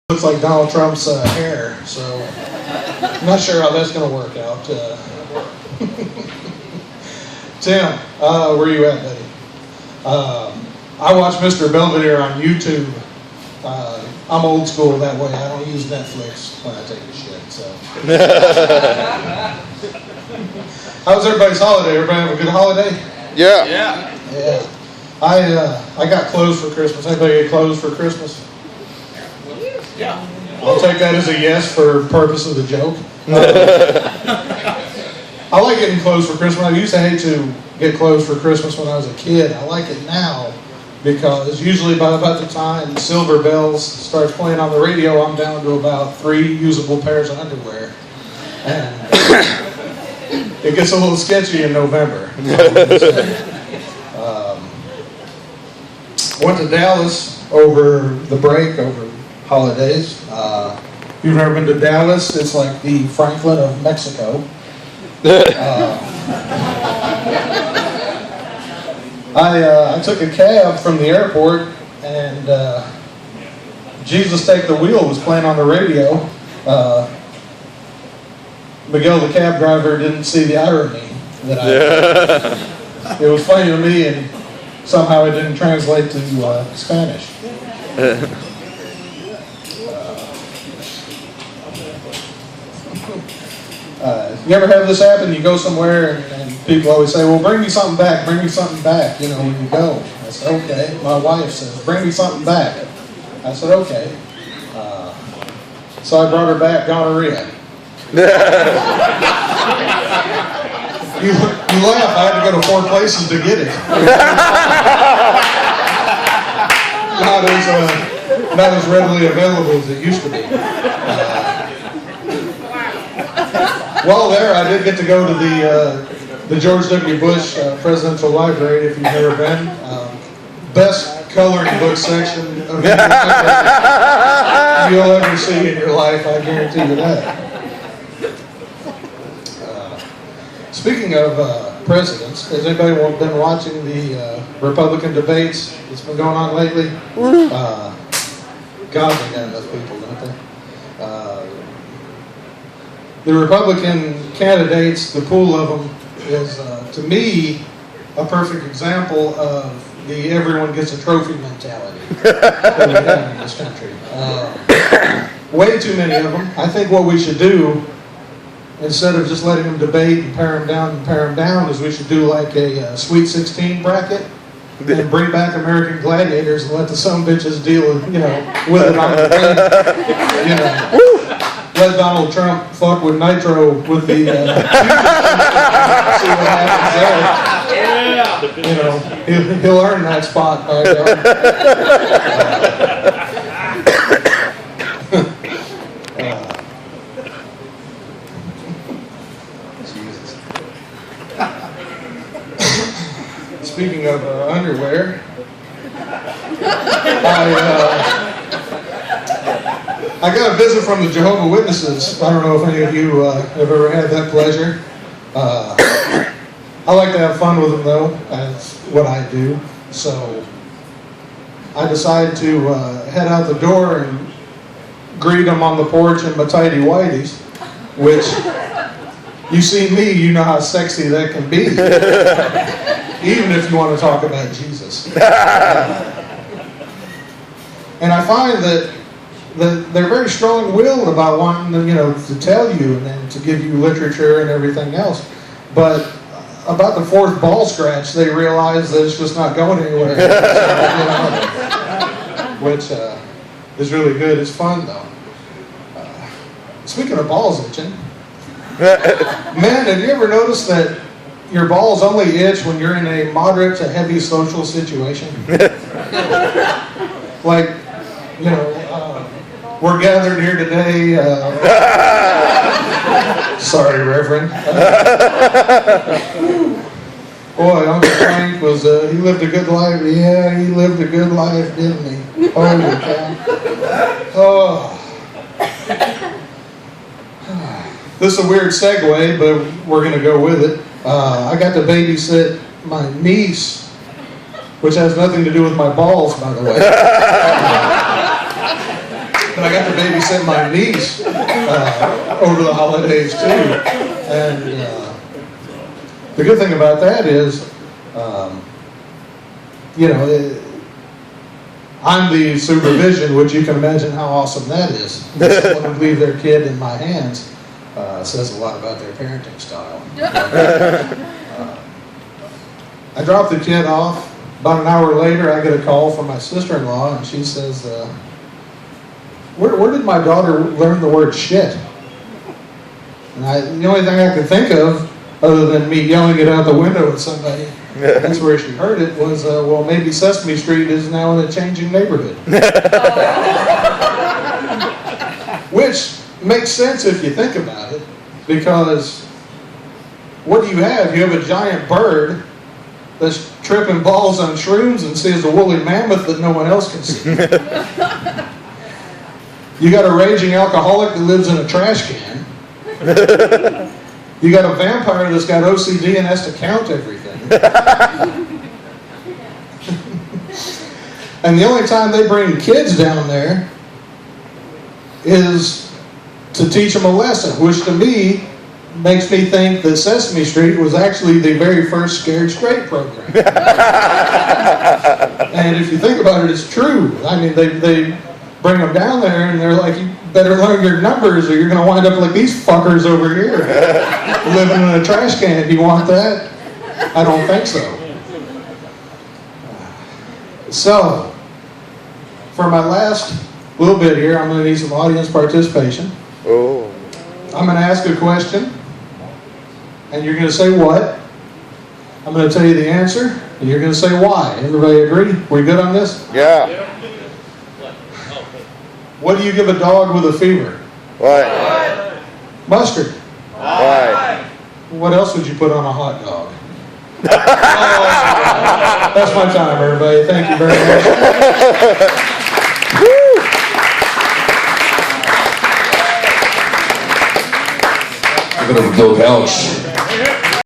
Looks like Donald Trump's hair, so I'm not sure how that's going to work out. Tim, where are you at, buddy? I watch Mr. Belvedere on YouTube. I'm old school that way. I don't use Netflix when I take a shit. So, how was everybody's holiday? Everybody have a good holiday? Yeah. I got clothes for Christmas. Anybody get clothes for Christmas? Yeah. I'll take that as a yes for purpose of the joke. I like getting clothes for Christmas. I used to hate to get clothes for Christmas when I was a kid. I like it now because usually by about the time Silver Bells starts playing on the radio, I'm down to about 3 usable pairs of underwear. And it gets a little sketchy in November. Went to Dallas over the break, over holidays. If you've never been to Dallas, it's like the Franklin of Mexico. I took a cab from the airport, and Jesus Take the Wheel was playing on the radio. Miguel, the cab driver, didn't see the irony that I did. It was funny to me, and somehow it didn't translate to Spanish. You ever have this happen? You go somewhere and people always say, well, bring me something back, when you go. I said, okay. My wife says, bring me something back. I said, okay. So I brought her back gonorrhea. You laugh, I had to go to 4 places to get it. Not as readily available as it used to be. While there, I did get to go to the George W. Bush Presidential Library, if you've never been. Best coloring book section of anything you'll ever see in your life, I guarantee you that. Speaking of presidents, has anybody been watching the Republican debates that's been going on lately? God, they got enough people, don't they? The Republican candidates, the pool of them, is, to me, a perfect example of the everyone gets a trophy mentality that we have in this country. Way too many of them. I think what we should do, instead of just letting them debate and pare them down, is we should do like a Sweet 16 bracket and bring back American Gladiators and let the sumbitches deal with, with it on the plane. Let Donald Trump fuck with Nitro with the see what happens there. He'll earn that spot by Jesus. Speaking of underwear, I got a visit from the Jehovah's Witnesses. I don't know if any of you have ever had that pleasure. I like to have fun with them, though. That's what I do. So I decided to head out the door and greet them on the porch in my tidy whities, which, you see me, you know how sexy that can be, even if you want to talk about Jesus. And I find that they're very strong-willed about wanting to tell you and to give you literature and everything else. But about the 4th ball scratch, they realize that it's just not going anywhere. Which is really good. It's fun, though. Speaking of balls itching, man, have you ever noticed that your balls only itch when you're in a moderate to heavy social situation? Like, we're gathered here today. Sorry, Reverend. Boy, Uncle Frank was, he lived a good life. Yeah, he lived a good life, didn't he? Holy cow. Oh. This is a weird segue, but we're going to go with it. I got to babysit my niece, which has nothing to do with my balls, by the way. But I got to babysit my niece over the holidays too. And the good thing about that is, I'm the supervision, which you can imagine how awesome that is. Someone would leave their kid in my hands says a lot about their parenting style. I dropped the kid off. About an hour later, I get a call from my sister-in-law, and she says, where did my daughter learn the word shit? And the only thing I could think of, other than me yelling it out the window at somebody, that's where she heard it, was, well, maybe Sesame Street is now in a changing neighborhood. Which makes sense if you think about it, because what do you have? You have a giant bird that's tripping balls on shrooms and sees a woolly mammoth that no one else can see. You got a raging alcoholic that lives in a trash can. You got a vampire that's got OCD and has to count everything. And the only time they bring kids down there is to teach them a lesson, which to me makes me think that Sesame Street was actually the very first Scared Straight program. And if you think about it, it's true. I mean, they bring them down there and they're like, you better learn your numbers or you're going to wind up like these fuckers over here living in a trash can. Do you want that? I don't think so. So, for my last little bit here, I'm going to need some audience participation. Oh. I'm going to ask a question, and you're going to say what? I'm going to tell you the answer, and you're going to say why. Everybody agree? We good on this? Yeah. What do you give a dog with a fever? What? Mustard. Why? What else would you put on a hot dog? That's my time, everybody. Thank you very much. Give it up for Bill Couch.